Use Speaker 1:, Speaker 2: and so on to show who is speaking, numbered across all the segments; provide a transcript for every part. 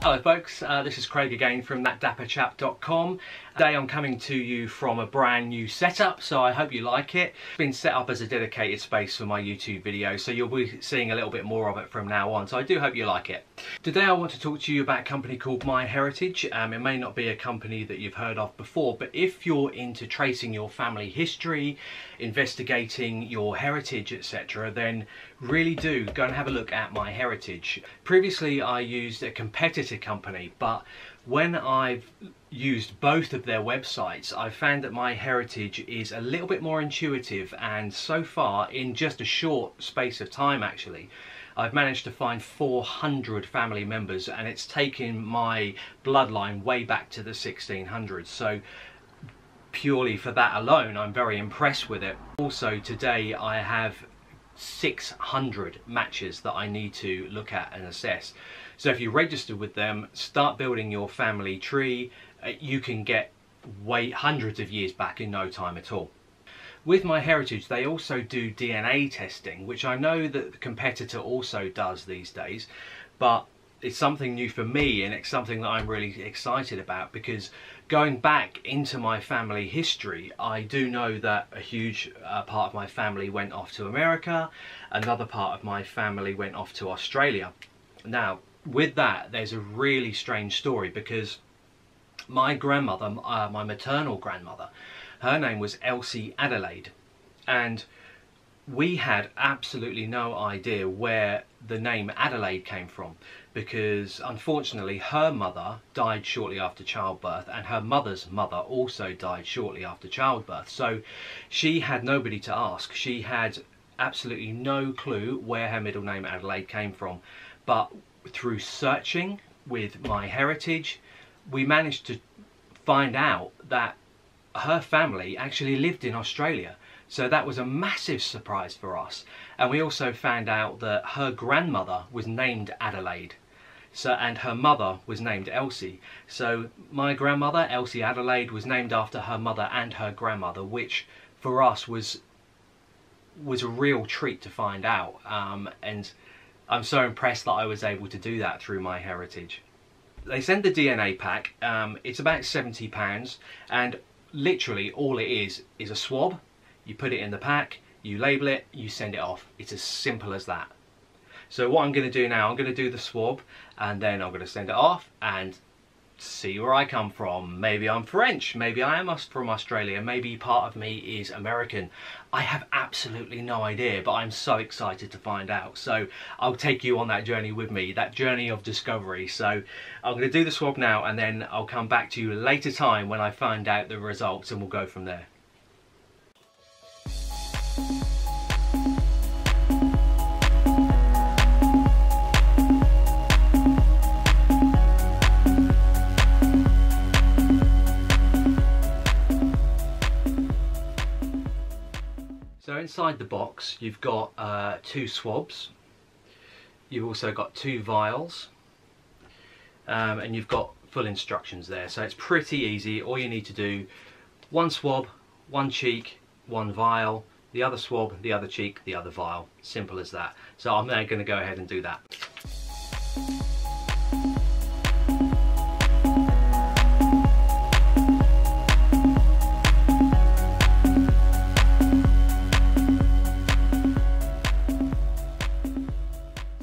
Speaker 1: Hello folks, this is Craig again from thatdapperchap.com. Today I'm coming to you from a brand new setup, so I hope you like it. It's been set up as a dedicated space for my YouTube videos, so you'll be seeing a little bit more of it from now on, so I do hope you like it. Today I want to talk to you about a company called MyHeritage. It may not be a company that you've heard of before, but if you're into tracing your family history, investigating your heritage, etc., then really do go and have a look at MyHeritage. Previously I used a competitor company, but when I've used both of their websites, I've found that MyHeritage is a little bit more intuitive, and so far, in just a short space of time actually, I've managed to find 400 family members, and it's taken my bloodline way back to the 1600s. So purely for that alone, I'm very impressed with it. Also today I have 600 matches that I need to look at and assess. So if you register with them, start building your family tree, you can get hundreds of years back in no time at all. With MyHeritage, they also do DNA testing, which I know that the competitor also does these days, but it's something new for me, and it's something that I'm really excited about, because going back into my family history, I do know that a huge part of my family went off to America, another part of my family went off to Australia. Now, with that, there's a really strange story, because my grandmother, my maternal grandmother, her name was Elsie Adelaide, and we had absolutely no idea where the name Adelaide came from, because unfortunately her mother died shortly after childbirth, and her mother's mother also died shortly after childbirth. So she had nobody to ask. She had absolutely no clue where her middle name Adelaide came from. But through searching with MyHeritage, we managed to find out that her family actually lived in Australia. So that was a massive surprise for us. And we also found out that her grandmother was named Adelaide, and her mother was named Elsie. So my grandmother, Elsie Adelaide, was named after her mother and her grandmother, which for us was a real treat to find out. And I'm so impressed that I was able to do that through MyHeritage. They send the DNA pack. It's about £70, and literally all it is a swab. You put it in the pack, you label it, you send it off. It's as simple as that. So what I'm going to do now, I'm going to do the swab, and then I'm going to send it off and see where I come from. Maybe I'm French, maybe I am from Australia, maybe part of me is American. I have absolutely no idea, but I'm so excited to find out. So I'll take you on that journey with me, that journey of discovery. So I'm going to do the swab now, and then I'll come back to you later time when I find out the results, and we'll go from there. So inside the box you've got 2 swabs, you've also got 2 vials, and you've got full instructions there. So it's pretty easy. All you need to do, 1 swab, 1 cheek, 1 vial, the other swab, the other cheek, the other vial. Simple as that. So I'm now going to go ahead and do that.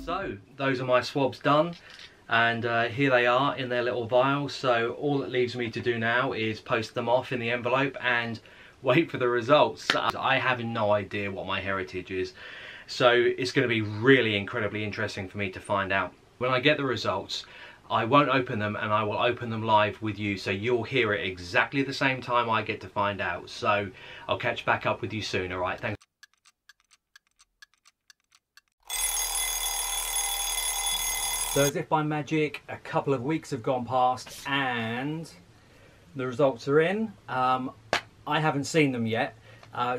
Speaker 1: So those are my swabs done, and here they are in their little vials. So all it leaves me to do now is post them off in the envelope and wait for the results. I have no idea what MyHeritage is, so it's going to be really incredibly interesting for me to find out. When I get the results, I won't open them, and I will open them live with you, so you'll hear it exactly the same time I get to find out. So I'll catch back up with you soon. All right, thanks. So as if by magic, a couple of weeks have gone past and the results are in. I haven't seen them yet.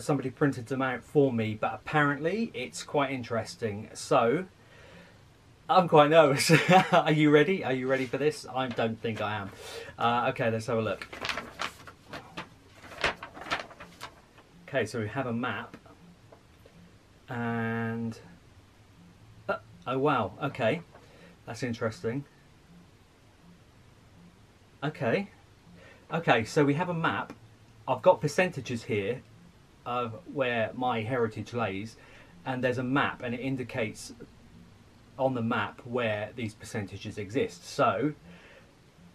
Speaker 1: Somebody printed them out for me, but apparently it's quite interesting. So I'm quite nervous. Are you ready? Are you ready for this? I don't think I am. Okay, let's have a look. Okay, so we have a map, and oh wow, okay. That's interesting. Okay. Okay, so we have a map. I've got percentages here of where my heritage lays, and there's a map, and it indicates on the map where these percentages exist. So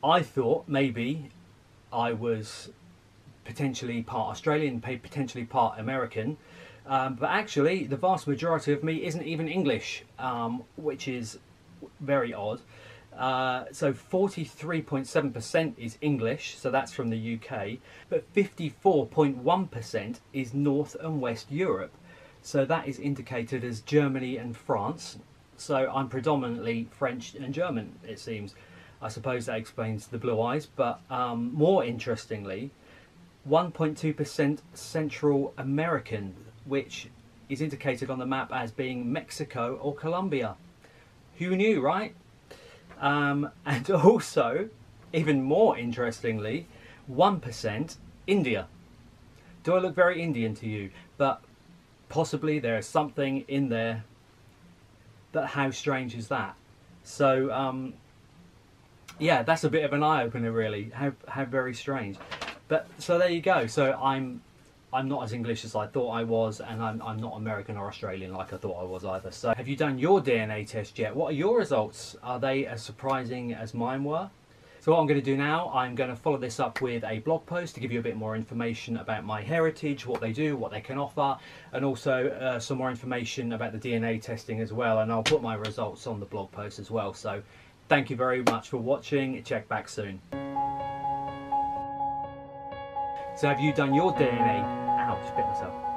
Speaker 1: I thought maybe I was potentially part Australian, potentially part American, but actually the vast majority of me isn't even English, which is very odd. So 43.7% is English, so that's from the UK, but 54.1% is North and West Europe. So that is indicated as Germany and France. So I'm predominantly French and German, it seems. I suppose that explains the blue eyes, but more interestingly, 1.2% Central American, which is indicated on the map as being Mexico or Colombia. Who knew, right? And also, even more interestingly, 1% India. Do I look very Indian to you? But possibly there is something in there. But how strange is that? So, yeah, that's a bit of an eye-opener, really. How very strange. But so there you go. So I'm not as English as I thought I was, and I'm not American or Australian like I thought I was either. So have you done your DNA test yet? What are your results? Are they as surprising as mine were? So what I'm going to do now, I'm going to follow this up with a blog post to give you a bit more information about my heritage, what they do, what they can offer, and also some more information about the DNA testing as well. And I'll put my results on the blog post as well. So thank you very much for watching. Check back soon. So have you done your DNA? Ouch, bit myself.